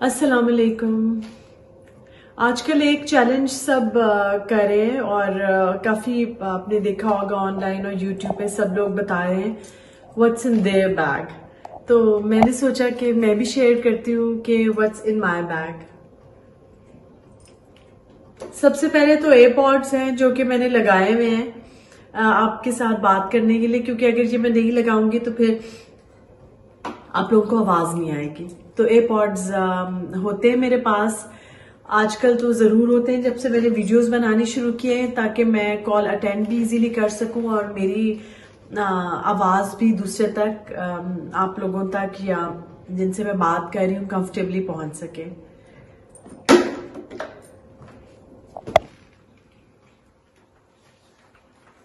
अस्सलाम वालेकुम। आजकल एक चैलेंज सब कर रहे हैं और काफी आपने देखा होगा ऑनलाइन और यूट्यूब पे सब लोग बता रहे हैं व्हाट्स इन देयर बैग। तो मैंने सोचा कि मैं भी शेयर करती हूँ कि व्हाट्स इन माय बैग। सबसे पहले तो एयरपॉड्स हैं जो कि मैंने लगाए हुए हैं आपके साथ बात करने के लिए, क्योंकि अगर ये मैं नहीं लगाऊंगी तो फिर आप लोगों को आवाज नहीं आएगी। तो एयरपॉड्स होते हैं मेरे पास, आजकल तो जरूर होते हैं जब से मैंने वीडियोस बनानी शुरू किए हैं, ताकि मैं कॉल अटेंड भी इजीली कर सकूं और मेरी आवाज भी दूसरे तक, आप लोगों तक या जिनसे मैं बात कर रही हूँ कंफर्टेबली पहुंच सके।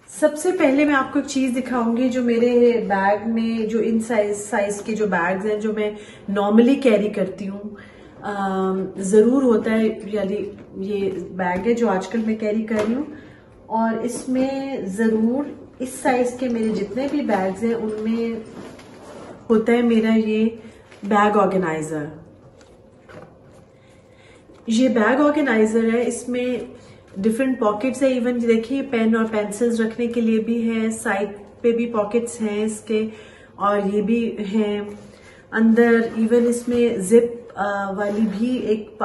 सबसे पहले मैं आपको एक चीज दिखाऊंगी जो मेरे बैग में, जो इन साइज के जो बैग्स हैं जो मैं नॉर्मली कैरी करती हूँ, जरूर होता है। यानी ये बैग है जो आजकल मैं कैरी कर रही हूँ और इसमें जरूर इस साइज के मेरे जितने भी बैग्स हैं उनमें होता है मेरा ये बैग ऑर्गेनाइजर। ये बैग ऑर्गेनाइजर है, इसमें डिफरेंट पॉकेट्स है। इवन देखिए पेन और पेंसिल्स रखने के लिए भी है, साइड पे भी पॉकेट्स हैं इसके, और ये भी है अंदर। इवन इसमें जिप वाली भी एक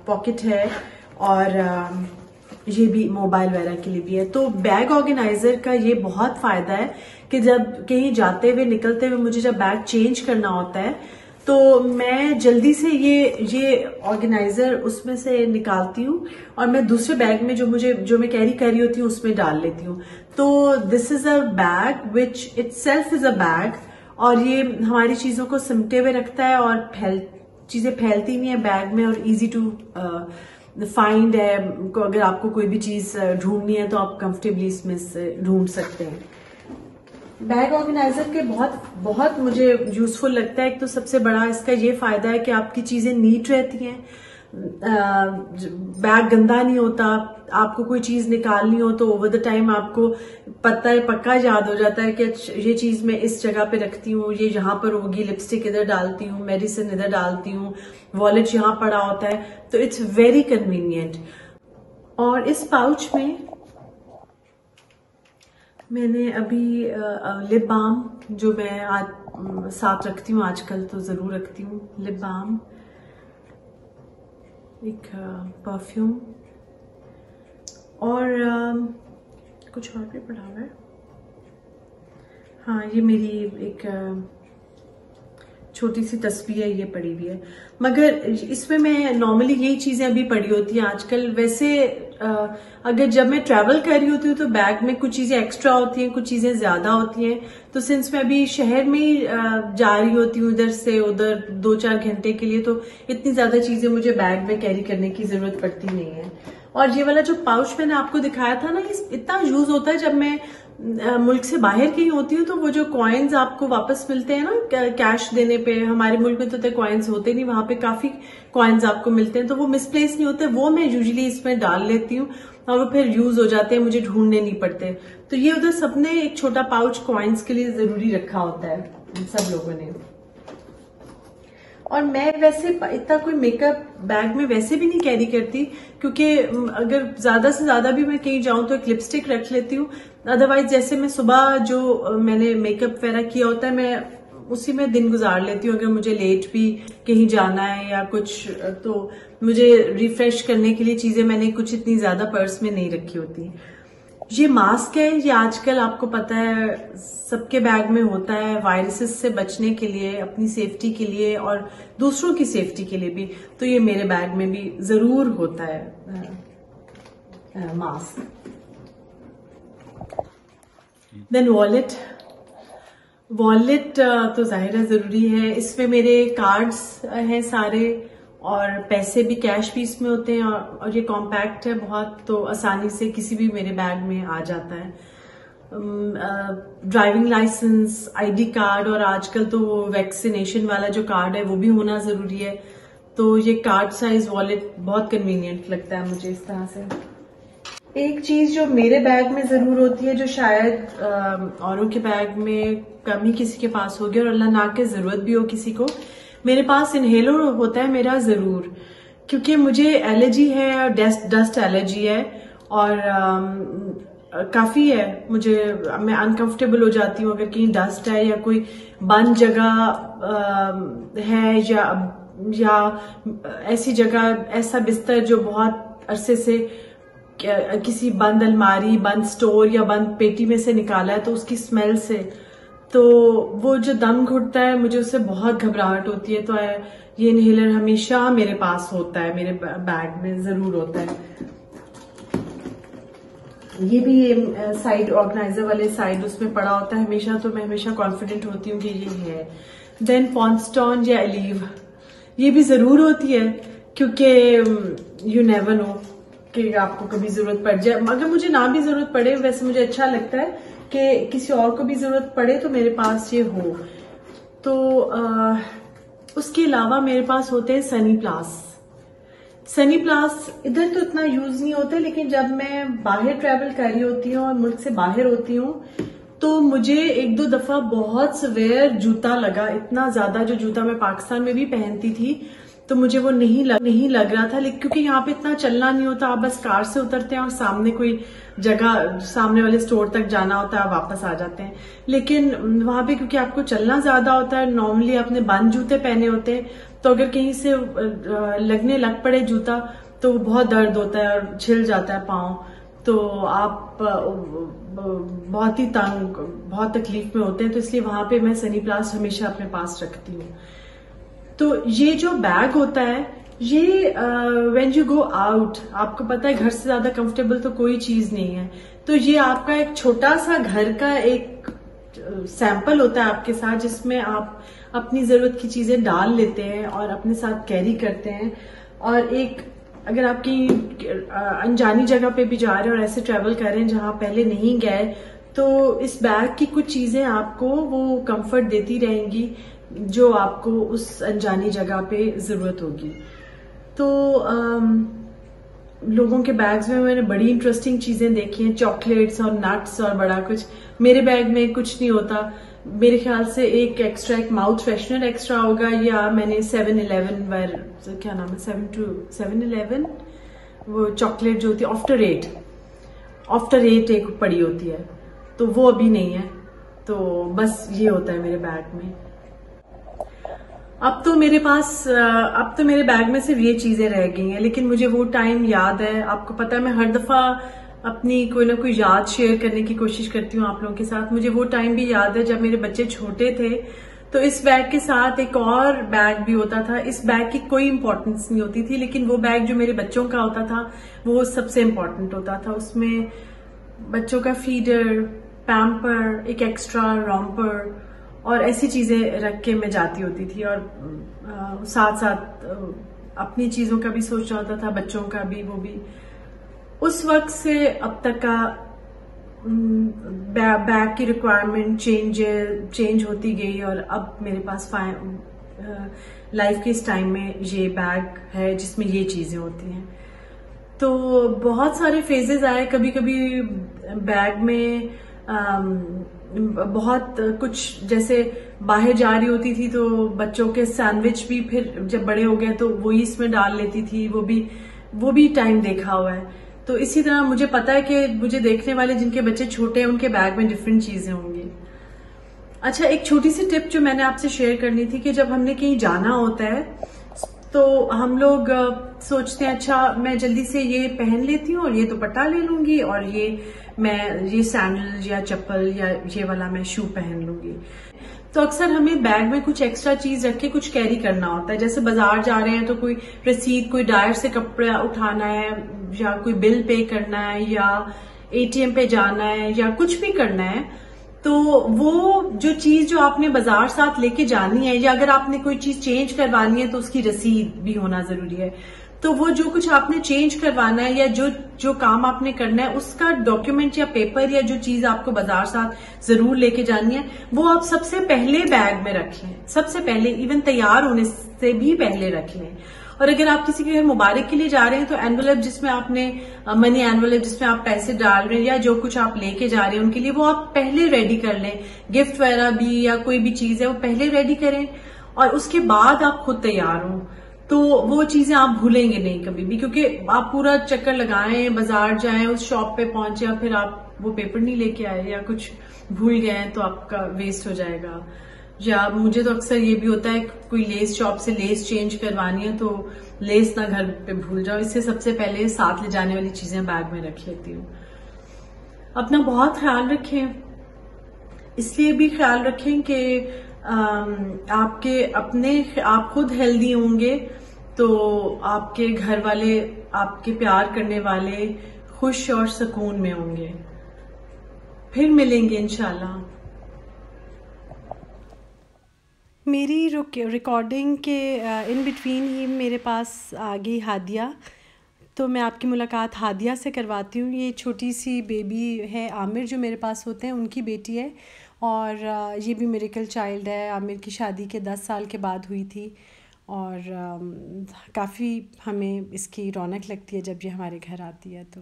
पॉकेट है और ये भी मोबाइल वगैरह के लिए भी है। तो बैग ऑर्गेनाइजर का ये बहुत फायदा है कि जब कहीं जाते हुए निकलते हुए मुझे जब बैग चेंज करना होता है तो मैं जल्दी से ये ऑर्गेनाइजर उसमें से निकालती हूँ और मैं दूसरे बैग में जो मैं कैरी कर रही होती हूँ उसमें डाल लेती हूँ। तो this is a bag which itself is a bag, और ये हमारी चीजों को सिमटे हुए रखता है और चीजें फैलती नहीं है बैग में, और इजी टू फाइंड है। अगर आपको कोई भी चीज ढूंढनी है तो आप कंफर्टेबली इसमें से ढूंढ सकते हैं। बैग ऑर्गेनाइजर के बहुत मुझे यूजफुल लगता है। एक तो सबसे बड़ा इसका ये फायदा है कि आपकी चीजें नीट रहती हैं, बैग गंदा नहीं होता। आपको कोई चीज निकालनी हो तो ओवर द टाइम आपको पक्का याद हो जाता है कि ये चीज मैं इस जगह पे रखती हूँ, ये यहाँ पर होगी, लिपस्टिक इधर डालती हूँ, मेडिसिन इधर डालती हूँ, वॉलेट यहाँ पड़ा होता है। तो इट्स वेरी कन्वीनियंट। और इस पाउच में मैंने अभी लिप बाम, जो मैं आज साथ रखती हूँ, आजकल तो जरूर रखती हूँ, लिप बाम, एक परफ्यूम और कुछ और भी पड़ा हुआ है। हाँ, ये मेरी एक छोटी सी तस्वीर है, ये पड़ी हुई है, मगर इसमें मैं नॉर्मली यही चीजें अभी पड़ी होती हैं आजकल। वैसे अगर जब मैं ट्रैवल कर रही होती हूँ तो बैग में कुछ चीजें एक्स्ट्रा होती हैं, कुछ चीजें ज्यादा होती हैं। तो सिंस मैं अभी शहर में ही जा रही होती हूँ इधर से उधर 2-4 घंटे के लिए, तो इतनी ज्यादा चीजें मुझे बैग में कैरी करने की जरूरत पड़ती नहीं है। और ये वाला जो पाउच मैंने आपको दिखाया था ना, ये इतना यूज होता है जब मैं मुल्क से बाहर कहीं होती हूँ तो वो जो कॉइन्स आपको वापस मिलते हैं ना कैश देने पे, हमारे मुल्क में तो कॉइन्स होते नहीं, वहां पे काफी कॉइन्स आपको मिलते हैं, तो वो मिसप्लेस नहीं होते, वो मैं यूजुअली इसमें डाल लेती हूँ और वो फिर यूज हो जाते हैं, मुझे ढूंढने नहीं पड़ते। तो ये उधर सबने एक छोटा पाउच कॉइन्स के लिए जरूरी रखा होता है सब लोगों ने। और मैं वैसे इतना कोई मेकअप बैग में वैसे भी नहीं कैरी करती, क्योंकि अगर ज्यादा से ज्यादा भी मैं कहीं जाऊं तो एक लिपस्टिक रख लेती हूँ। अदरवाइज जैसे मैं सुबह जो मैंने मेकअप वगैरह किया होता है मैं उसी में दिन गुजार लेती हूँ। अगर मुझे लेट भी कहीं जाना है या कुछ, तो मुझे रिफ्रेश करने के लिए चीजें मैंने कुछ इतनी ज्यादा पर्स में नहीं रखी होती। ये मास्क है, ये आजकल आपको पता है सबके बैग में होता है, वायरसेस से बचने के लिए, अपनी सेफ्टी के लिए और दूसरों की सेफ्टी के लिए भी। तो ये मेरे बैग में भी जरूर होता है मास्क। देन वॉलेट तो जाहिर है जरूरी है। इसमें मेरे कार्ड्स हैं सारे और पैसे भी, कैश भी इसमें होते हैं, और ये कॉम्पैक्ट है बहुत, तो आसानी से किसी भी मेरे बैग में आ जाता है। ड्राइविंग लाइसेंस, आईडी कार्ड, और आजकल तो वैक्सीनेशन वाला जो कार्ड है वो भी होना जरूरी है। तो ये कार्ड साइज वॉलेट बहुत कन्वीनियंट लगता है मुझे इस तरह से। एक चीज जो मेरे बैग में जरूर होती है, जो शायद औरों के बैग में कम ही किसी के पास होगी और अल्लाह ना के जरूरत भी हो किसी को, मेरे पास इनहेलर होता है मेरा जरूर, क्योंकि मुझे एलर्जी है, डस्ट एलर्जी है और काफी है मुझे। मैं अनकंफर्टेबल हो जाती हूँ अगर कहीं डस्ट है या कोई बंद जगह है या ऐसी जगह, ऐसा बिस्तर जो बहुत अरसे से किसी बंद अलमारी, बंद स्टोर या बंद पेटी में से निकाला है, तो उसकी स्मेल से तो वो जो दम घुटता है मुझे उससे बहुत घबराहट होती है। तो ये इनहेलर हमेशा मेरे पास होता है, मेरे बैग में जरूर होता है। ये भी साइड ऑर्गेनाइजर वाले साइड उसमें पड़ा होता है हमेशा, तो मैं हमेशा कॉन्फिडेंट होती हूँ कि ये है। देन पॉन्स्टॉन या एलीव, ये भी जरूर होती है क्योंकि यू नेवर नो कि आपको कभी जरूरत पड़ जाए। अगर मुझे ना भी जरूरत पड़े, वैसे मुझे अच्छा लगता है कि किसी और को भी जरूरत पड़े तो मेरे पास ये हो। तो उसके अलावा मेरे पास होते हैं सनी प्लस। सनी प्लस इधर तो इतना यूज नहीं होता, लेकिन जब मैं बाहर ट्रैवल कर रही होती हूँ और मुल्क से बाहर होती हूँ तो मुझे एक दो दफा बहुत सवेयर जूता लगा, इतना ज्यादा, जो जूता मैं पाकिस्तान में भी पहनती थी तो मुझे वो नहीं लग रहा था, लेकिन क्योंकि यहाँ पे इतना चलना नहीं होता, आप बस कार से उतरते हैं और सामने कोई जगह, सामने वाले स्टोर तक जाना होता है, आप वापस आ जाते हैं। लेकिन वहां पे क्योंकि आपको चलना ज्यादा होता है, नॉर्मली आपने बंद जूते पहने होते हैं, तो अगर कहीं से लगने लग पड़े जूता तो बहुत दर्द होता है और छिल जाता है पाँव, तो आप बहुत ही तंग, बहुत तकलीफ में होते हैं। तो इसलिए वहां पे मैं सनी प्लस हमेशा अपने पास रखती हूँ। तो ये जो बैग होता है, ये व्हेन यू गो आउट, आपको पता है घर से ज्यादा कंफर्टेबल तो कोई चीज नहीं है। तो ये आपका एक छोटा सा घर का एक सैंपल होता है आपके साथ, जिसमें आप अपनी जरूरत की चीजें डाल लेते हैं और अपने साथ कैरी करते हैं। और एक, अगर आपकी अनजानी जगह पे भी जा रहे हैं और ऐसे ट्रेवल कर रहे हैं जहां पहले नहीं गए, तो इस बैग की कुछ चीजें आपको वो कंफर्ट देती रहेंगी जो आपको उस अनजानी जगह पे जरूरत होगी। तो लोगों के बैग्स में मैंने बड़ी इंटरेस्टिंग चीजें देखी हैं, चॉकलेट्स और नट्स और बड़ा कुछ। मेरे बैग में कुछ नहीं होता। मेरे ख्याल से एक एक्स्ट्रा, एक माउथ फ्रेशनर एक्स्ट्रा होगा, या मैंने 7-Eleven क्या नाम है, 7-Eleven वो चॉकलेट जो होती है आफ्टर 8 एक पड़ी होती है, तो वो अभी नहीं है। तो बस ये होता है मेरे बैग में। अब तो मेरे बैग में सिर्फ ये चीजें रह गई हैं, लेकिन मुझे वो टाइम याद है। आपको पता है मैं हर दफा अपनी कोई ना कोई याद शेयर करने की कोशिश करती हूँ आप लोगों के साथ। मुझे वो टाइम भी याद है जब मेरे बच्चे छोटे थे, तो इस बैग के साथ एक और बैग भी होता था। इस बैग की कोई इंपॉर्टेंस नहीं होती थी, लेकिन वो बैग जो मेरे बच्चों का होता था वो सबसे इम्पोर्टेंट होता था। उसमें बच्चों का फीडर, पैम्पर, एक एक्स्ट्रा रॉम्पर और ऐसी चीजें रख के मैं जाती होती थी, और साथ साथ अपनी चीजों का भी सोचना होता था, बच्चों का भी। वो भी उस वक्त से अब तक का बैग की रिक्वायरमेंट चेंज होती गई, और अब मेरे पास लाइफ के इस टाइम में ये बैग है जिसमें ये चीजें होती हैं। तो बहुत सारे फेजेस आए। कभी कभी बैग में बहुत कुछ, जैसे बाहर जा रही होती थी तो बच्चों के सैंडविच भी फिर जब बड़े हो गए तो वही इसमें डाल लेती थी। वो भी टाइम देखा हुआ है। तो इसी तरह मुझे पता है कि मुझे देखने वाले जिनके बच्चे छोटे हैं उनके बैग में डिफरेंट चीजें होंगी। अच्छा, एक छोटी सी टिप जो मैंने आपसे शेयर करनी थी कि जब हमने कहीं जाना होता है तो हम लोग सोचते हैं अच्छा मैं जल्दी से ये पहन लेती हूँ और ये दुपट्टा ले लूंगी और ये सैंडल या चप्पल या ये वाला मैं शू पहन लूंगी। तो अक्सर हमें बैग में कुछ एक्स्ट्रा चीज रख के कुछ कैरी करना होता है। जैसे बाजार जा रहे हैं तो कोई रसीद, कोई डायर से कपड़ा उठाना है, या कोई बिल पे करना है, या एटीएम पे जाना है, या कुछ भी करना है, तो वो जो चीज जो आपने बाजार साथ लेके जानी है, या अगर आपने कोई चीज चेंज करवानी है तो उसकी रसीद भी होना जरूरी है। तो वो जो कुछ आपने चेंज करवाना है या जो काम आपने करना है उसका डॉक्यूमेंट या पेपर या जो चीज आपको बाजार साथ जरूर लेके जानी है, वो आप सबसे पहले बैग में रख लें। सबसे पहले, इवन तैयार होने से भी पहले रख लें। और अगर आप किसी के घर मुबारक के लिए जा रहे हैं तो एनवेलप जिसमें आपने मनी एनवेलप जिसमें आप पैसे डाल रहे हैं या जो कुछ आप लेके जा रहे हैं उनके लिए, वो आप पहले रेडी कर लें। गिफ्ट वगैरह भी या कोई भी चीज है वो पहले रेडी करें। और उसके बाद आप खुद तैयार हो, तो वो चीजें आप भूलेंगे नहीं कभी भी, क्योंकि आप पूरा चक्कर लगाएं, बाजार जाएं, उस शॉप पे पहुंचे और फिर आप वो पेपर नहीं लेके आए या कुछ भूल गए तो आपका वेस्ट हो जाएगा। या मुझे तो अक्सर ये भी होता है, कोई लेस शॉप से लेस चेंज करवानी है तो लेस ना घर पे भूल जाओ, इससे सबसे पहले साथ ले जाने वाली चीजें बैग में रख लेती हूँ। अपना बहुत ख्याल रखें, इसलिए भी ख्याल रखें कि आप खुद हेल्दी होंगे तो आपके घर वाले, आपके प्यार करने वाले खुश और सुकून में होंगे। फिर मिलेंगे इंशाल्लाह। मेरी रिकॉर्डिंग के इन बिटवीन ही मेरे पास आ गई हादिया, तो मैं आपकी मुलाकात हादिया से करवाती हूँ। ये छोटी सी बेबी है, आमिर जो मेरे पास होते हैं उनकी बेटी है, और ये भी मिरेकल चाइल्ड है। आमिर की शादी के 10 साल के बाद हुई थी, और काफ़ी हमें इसकी रौनक लगती है जब ये हमारे घर आती है। तो